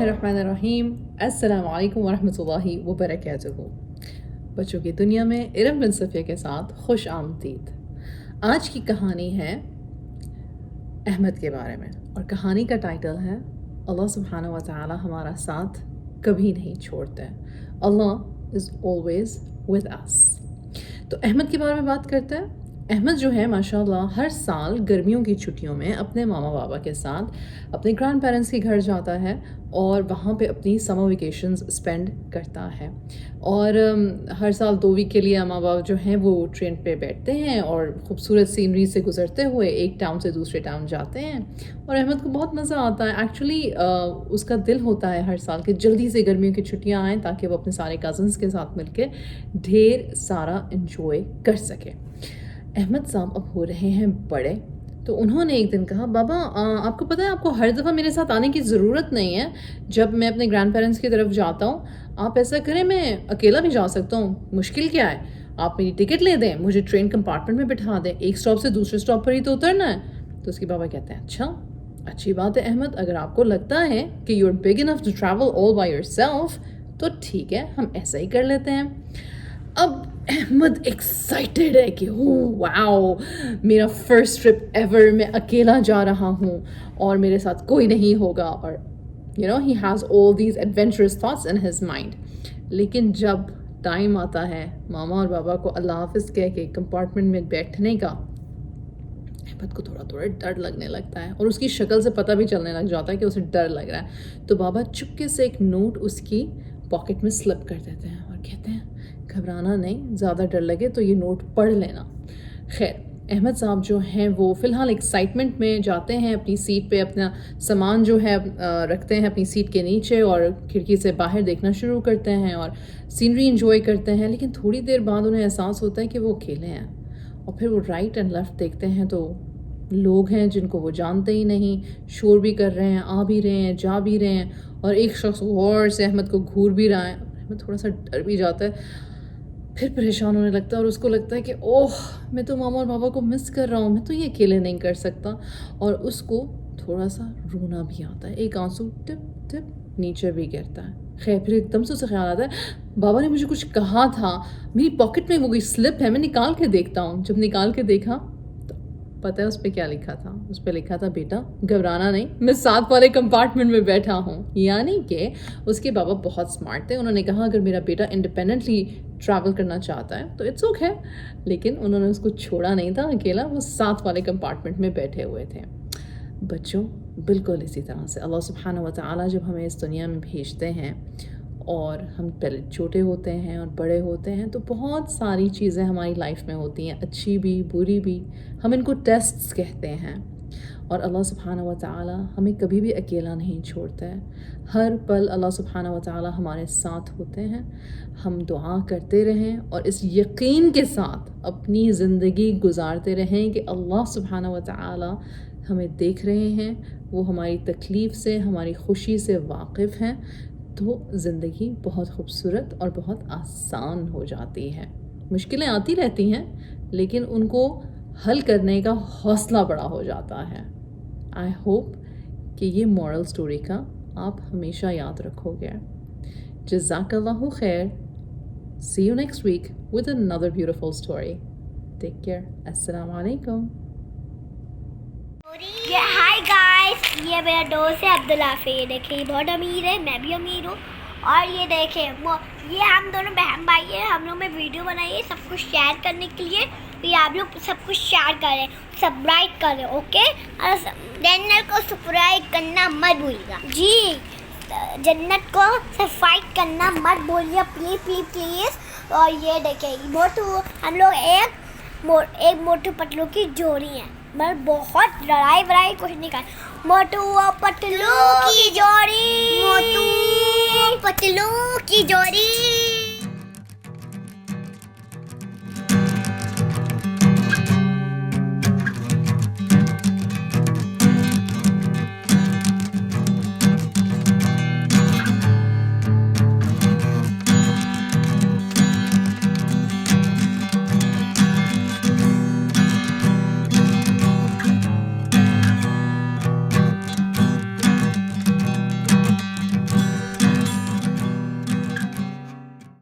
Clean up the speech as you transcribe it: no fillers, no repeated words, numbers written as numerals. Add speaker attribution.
Speaker 1: الرحمن الرحیم. السلام علیکم ورحمۃ اللہ وبرکاتہ. بچوں کی دنیا میں ارم بن صفیہ کے ساتھ خوش آمدید. آج کی کہانی ہے احمد کے بارے میں، اور کہانی کا ٹائٹل ہے اللہ سبحانہ و تعالی ہمارا ساتھ کبھی نہیں چھوڑتے. اللہ از آلویز ود اس. تو احمد کے بارے میں بات کرتے ہیں. احمد جو ہے ماشاء اللہ ہر سال گرمیوں کی چھٹیوں میں اپنے ماما بابا کے ساتھ اپنے گرینڈ پیرنٹس کے گھر جاتا ہے اور وہاں پہ اپنی سمر ویکیشنز اسپینڈ کرتا ہے. اور ہر سال 2 ویک کے لیے ماما بابا جو ہیں وہ ٹرین پہ بیٹھتے ہیں اور خوبصورت سینری سے گزرتے ہوئے ایک ٹاؤن سے دوسرے ٹاؤن جاتے ہیں. اور احمد کو بہت مزہ آتا ہے. ایکچولی اس کا دل ہوتا ہے ہر سال کہ جلدی سے گرمیوں کی چھٹیاں آئیں تاکہ وہ اپنے سارے کزنس کے ساتھ مل کے ڈھیر سارا انجوائے کر سکے. احمد صاحب اب ہو رہے ہیں بڑے، تو انہوں نے ایک دن کہا بابا آپ کو پتہ ہے آپ کو ہر دفعہ میرے ساتھ آنے کی ضرورت نہیں ہے. جب میں اپنے گرینڈ پیرنٹس کی طرف جاتا ہوں آپ ایسا کریں میں اکیلا بھی جا سکتا ہوں، مشکل کیا ہے. آپ میری ٹکٹ لے دیں، مجھے ٹرین کمپارٹمنٹ میں بٹھا دیں، ایک اسٹاپ سے دوسرے اسٹاپ پر ہی تو اترنا ہے. تو اس کے بابا کہتے ہیں اچھا اچھی بات ہے احمد، اگر آپ کو لگتا ہے کہ you are big enough to travel all by yourself تو ٹھیک ہے ہم ایسا ہی کر لیتے ہیں. اب احمد ایکسائٹیڈ ہے کہ واو میرا فرسٹ ٹرپ ایور، میں اکیلا جا رہا ہوں اور میرے ساتھ کوئی نہیں ہوگا، اور he has all these adventurous thoughts in his mind. لیکن جب ٹائم آتا ہے ماما اور بابا کو اللہ حافظ کہہ کے کمپارٹمنٹ میں بیٹھنے کا، احمد کو تھوڑا ڈر لگنے لگتا ہے اور اس کی شکل سے پتہ بھی چلنے لگ جاتا ہے کہ اسے ڈر لگ رہا ہے. تو بابا چپکے سے ایک نوٹ اس کی پاکٹ میں سلپ کر دیتے ہیں اور کہتے ہیں گھبرانا نہیں، زیادہ ڈر لگے تو یہ نوٹ پڑھ لینا. خیر احمد صاحب جو ہیں وہ فی الحال ایکسائٹمنٹ میں جاتے ہیں اپنی سیٹ پہ، اپنا سامان جو ہے رکھتے ہیں اپنی سیٹ کے نیچے اور کھڑکی سے باہر دیکھنا شروع کرتے ہیں اور سینری انجوائے کرتے ہیں. لیکن تھوڑی دیر بعد انہیں احساس ہوتا ہے کہ وہ اکیلے ہیں، اور پھر وہ رائٹ اینڈ لیفٹ دیکھتے ہیں تو لوگ ہیں جن کو وہ جانتے ہی نہیں، شور بھی کر رہے ہیں، آ بھی رہے ہیں، جا بھی رہے ہیں، اور ایک شخص غور سے احمد کو گھور بھی رہا ہے. احمد تھوڑا سا ڈر بھی جاتا ہے، پھر پریشان ہونے لگتا ہے اور اس کو لگتا ہے کہ اوہ میں تو ماما اور بابا کو مس کر رہا ہوں، میں تو یہ اکیلے نہیں کر سکتا. اور اس کو تھوڑا سا رونا بھی آتا ہے، ایک آنسو ٹپ ٹپ نیچے بھی گرتا ہے. خیر پھر ایک دم سے اسے خیال آتا ہے بابا نے مجھے کچھ کہا تھا، میری پاکٹ میں وہ کوئی سلپ ہے، میں نکال کے دیکھتا ہوں. جب نکال کے دیکھا تو پتہ ہے اس پہ کیا لکھا تھا. اس پہ لکھا تھا بیٹا گھبرانا نہیں، میں ساتھ والے کمپارٹمنٹ میں بیٹھا ہوں. یعنی کہ اس کے بابا بہت اسمارٹ تھے. انہوں نے کہا اگر میرا بیٹا انڈیپینڈنٹلی ٹریول کرنا چاہتا ہے تو اٹس اوکے، لیکن انہوں نے اس کو چھوڑا نہیں تھا اکیلا، وہ ساتھ والے کمپارٹمنٹ میں بیٹھے ہوئے تھے. بچوں بالکل اسی طرح سے اللہ سبحانہ و تعالیٰ جب ہمیں اس دنیا میں بھیجتے ہیں اور ہم پہلے چھوٹے ہوتے ہیں اور بڑے ہوتے ہیں تو بہت ساری چیزیں ہماری لائف میں ہوتی ہیں، اچھی بھی بری بھی، ہم ان کو ٹیسٹس کہتے ہیں. اور اللہ سبحانہ و تعالیٰ ہمیں کبھی بھی اکیلا نہیں چھوڑتا ہے. ہر پل اللہ سبحانہ و تعالیٰ ہمارے ساتھ ہوتے ہیں. ہم دعا کرتے رہیں اور اس یقین کے ساتھ اپنی زندگی گزارتے رہیں کہ اللہ سبحانہ و تعالیٰ ہمیں دیکھ رہے ہیں، وہ ہماری تکلیف سے ہماری خوشی سے واقف ہیں، تو زندگی بہت خوبصورت اور بہت آسان ہو جاتی ہے. مشکلیں آتی رہتی ہیں لیکن ان کو حل کرنے کا حوصلہ بڑا ہو جاتا ہے. آئی ہوپ کہ یہ مورل سٹوری کا آپ ہمیشہ یاد رکھو گے. جزاک اللہ خیر. See you next week with another beautiful story. Take care. السلام علیکم.
Speaker 2: ہائی گائز، یہ میرا دوست ہے عبدالعافی. یہ دیکھیں یہ بہت امیر ہے، میں بھی امیر ہوں. اور یہ دیکھیں یہ ہم دونوں بہن بھائی ہیں. ہم لوگ نے ویڈیو بنائی ہے سب کچھ شیئر کرنے کے لیے. یہ آپ لوگ سب کچھ شیئر کریں، سبسکرائب کریں، اوکے؟ اور چینل کو سبسکرائب کرنا مت بھولیے گا. جی جنت کو سبسکرائب کرنا مت بھولیے پلیز پلیز پلیز. اور یہ دیکھیں موٹو، ہم لوگ ایک موٹو پتلو کی جوڑی ہیں، مگر بہت لڑائی وڑائی کچھ نہیں کر. موٹو پتلو کی جوڑی، موٹو پتلو کی جوڑی.